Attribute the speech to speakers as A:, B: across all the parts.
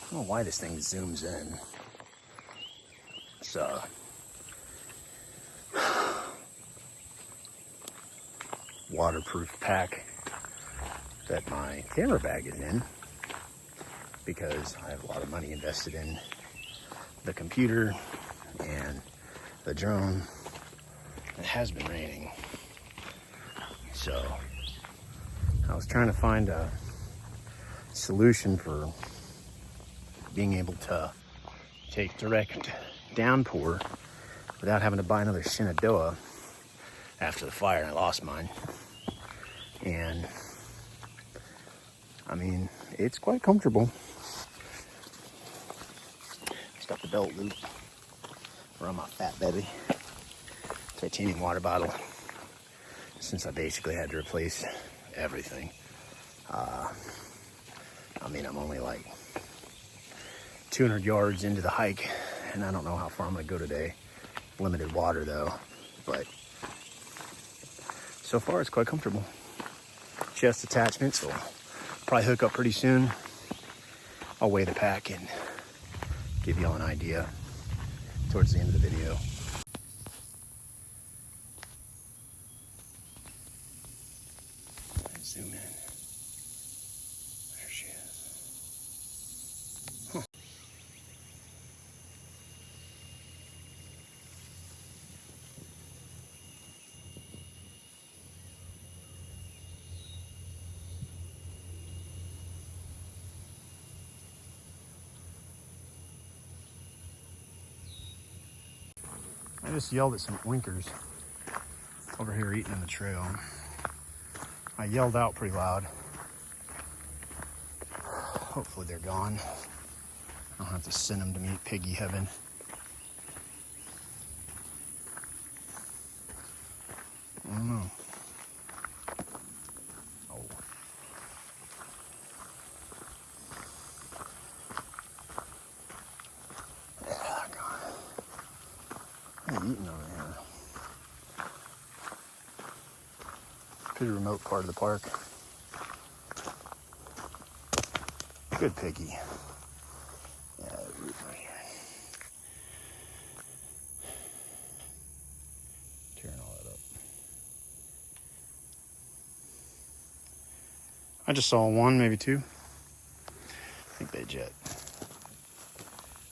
A: I don't know why this thing zooms in. It's a waterproof pack that my camera bag is in because I have a lot of money invested in the computer and the drone. It has been raining, so I was trying to find a solution for being able to take direct downpour without having to buy another Shenandoah after the fire, and I lost mine. And I mean, it's quite comfortable. Just got the belt loop around my fat belly. Titanium water bottle, since I basically had to replace everything. I mean, I'm only like 200 yards into the hike, and I don't know how far I'm gonna go today. Limited water though, but so far it's quite comfortable. Chest attachments will probably hook up pretty soon. I'll weigh the pack and give you all an idea towards the end of the video. Zoom in. There she is. Huh. I just yelled at some winkers over here eating in the trail. I yelled out pretty loud. Hopefully they're gone. I don't have to send them to meet piggy heaven. I don't know. Oh. Yeah, they're gone. What are you eating over here? Pretty remote part of the park. Good piggy. Yeah, root right here. Tearing all that up. I just saw one, maybe two. I think they jet.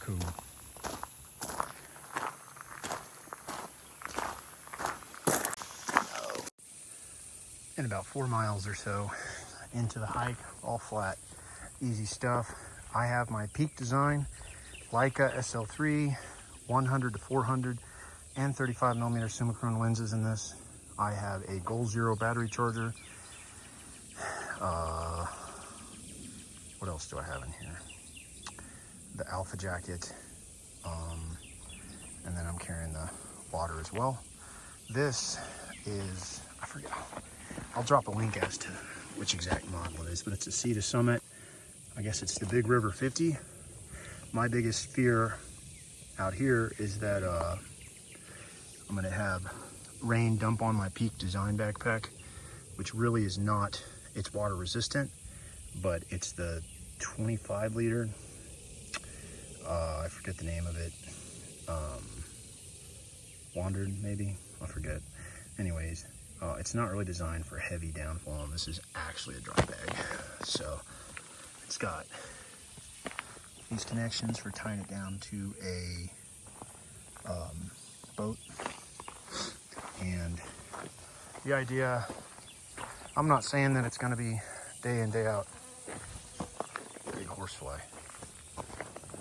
A: Cool. And about 4 miles or so into the hike, all flat, easy stuff. I have my peak design, Leica Sl3, 100 to 400, and 35mm Summicron lenses in this. I have a Goal Zero battery charger. What else do I have in here? The Alpha jacket, and then I'm carrying the water as well. This is, I forget, I'll drop a link as to which exact model it is, but it's a Sea to Summit. I guess it's the Big River 50. My biggest fear out here is that I'm gonna have rain dump on my Peak design backpack, which really is not, it's water resistant, but it's the 25 liter. I forget the name of it. Wandered maybe, I forget. Anyways, it's not really designed for heavy downfall, and this is actually a dry bag. So it's got these connections for tying it down to a boat. And the idea, I'm not saying that it's gonna be day in, day out. Big horsefly,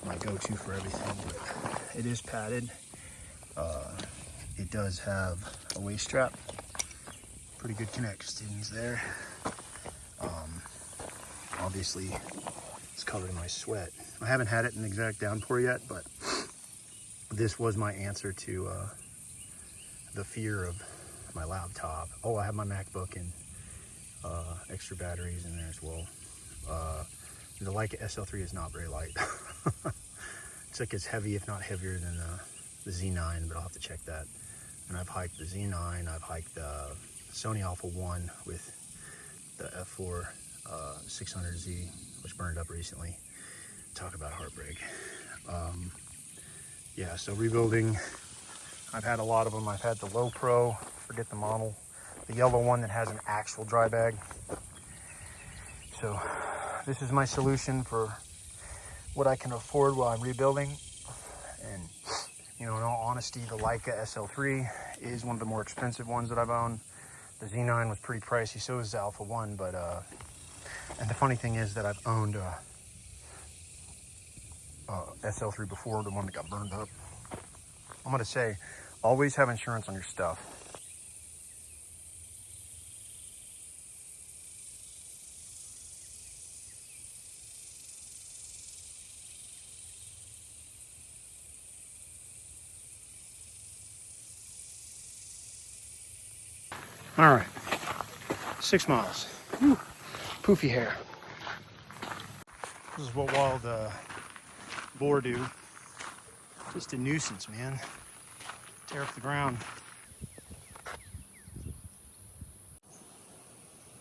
A: my go-to for everything, but it is padded. It does have a waist strap, pretty good connections there. Obviously it's covered in my sweat. I haven't had it in exact downpour yet, but this was my answer to the fear of my laptop. Oh, I have my MacBook and extra batteries in there as well. The Leica Sl3 is not very light. It's like it's heavy, if not heavier than the Z9, but I'll have to check that. And I've hiked the Z9, I've hiked the Sony Alpha 1 with the F4 600Z, which burned up recently. talk about heartbreak. Yeah, so rebuilding, I've had a lot of them. I've had the low pro, forget the model, the yellow one that has an actual dry bag. So this is my solution for what I can afford while I'm rebuilding. And you know, in all honesty, the Leica Sl3 is one of the more expensive ones that I've owned. The Z9 was pretty pricey, so was the Alpha 1, but and the funny thing is that I've owned Sl3 before, the one that got burned up. I'm gonna say, always have insurance on your stuff. All right, 6 miles. Whew. Poofy hair. This is what wild boar do. Just a nuisance, man. Tear up the ground.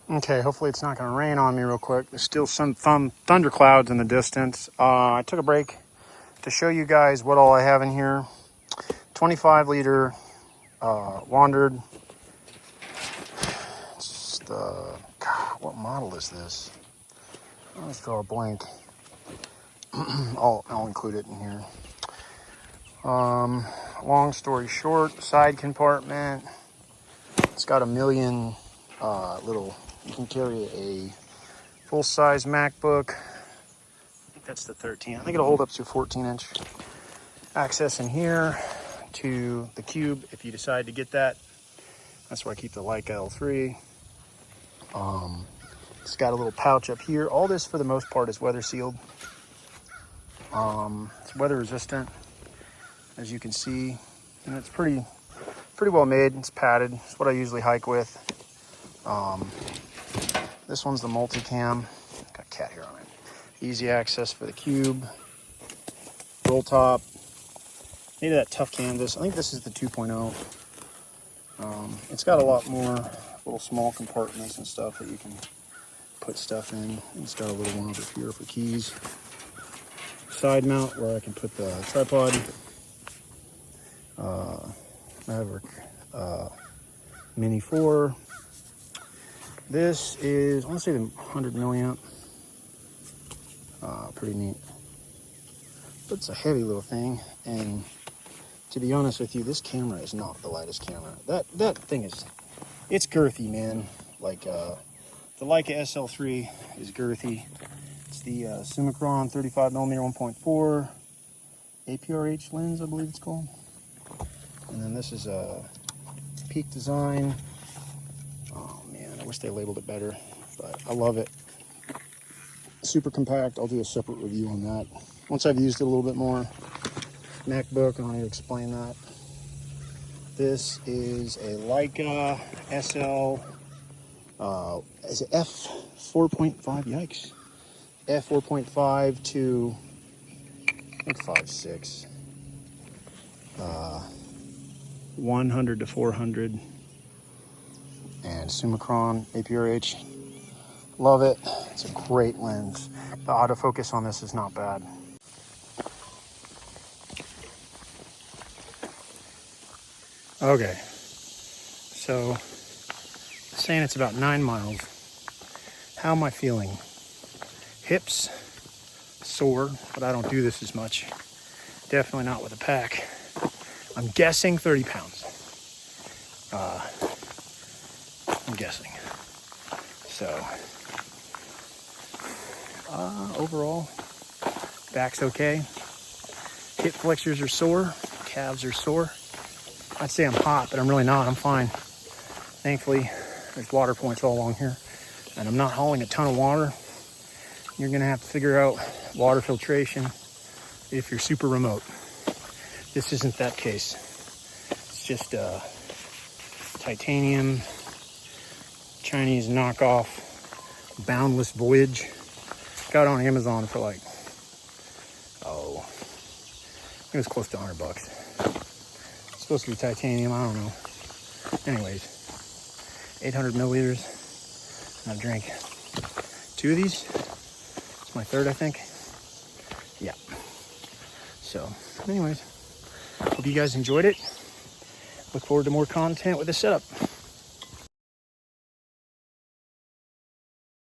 A: Okay, hopefully it's not going to rain on me real quick. There's still some thunder clouds in the distance. I took a break to show you guys what all I have in here. 25 liter Wandered. It's the, God, what model is this? I always draw a blank. I'll include it in here. Long story short, side compartment. It's got a million little, you can carry a full-size MacBook. I think that's the 13. I think it'll hold up to a 14-inch. Access in here to the cube if you decide to get that. That's where I keep the Leica L3. It's got a little pouch up here. All this, for the most part, is weather sealed. It's weather resistant, as you can see, and it's pretty well made. It's padded. It's what I usually hike with. This one's the multicam. Got cat hair on it. Easy access for the cube. Roll top. Maybe that tough canvas. I think this is the 2.0. It's got a lot more little small compartments and stuff that you can put stuff in. It's got a little one over here for keys. Side mount where I can put the tripod. Maverick Mini 4. This is, I want to say, the 100 milliamp. Pretty neat. But it's a heavy little thing, and to be honest with you, this camera is not the lightest camera. That thing is, it's girthy, man. Like the Leica Sl3 is girthy. It's the Summicron 35mm 1.4 APRH lens, I believe it's called. And then this is a Peak Design. Oh man, I wish they labeled it better, but I love it. Super compact. I'll do a separate review on that once I've used it a little bit more. MacBook, I don't need to explain that. This is a Leica SL, is it f4.5? Yikes. f4.5 to, I think 5.6. 100 to 400. And Summicron APRH. Love it. It's a great lens. The autofocus on this is not bad. Okay, so saying it's about 9 miles. How am I feeling? Hips sore, but I don't do this as much. Definitely not with a pack. I'm guessing 30 pounds. I'm guessing. So, overall, back's okay. Hip flexors are sore, calves are sore. I'd say I'm hot, but I'm really not. I'm fine. Thankfully, there's water points all along here, and I'm not hauling a ton of water. You're gonna have to figure out water filtration if you're super remote. This isn't that case. It's just titanium, Chinese knockoff, Boundless Voyage. Got on Amazon for like, it was close to $100. Supposed to be titanium, I don't know. Anyways, 800 milliliters. And I've drank 2 of these. It's my third, I think. yeah. So anyways, hope you guys enjoyed it. Look forward to more content with this setup.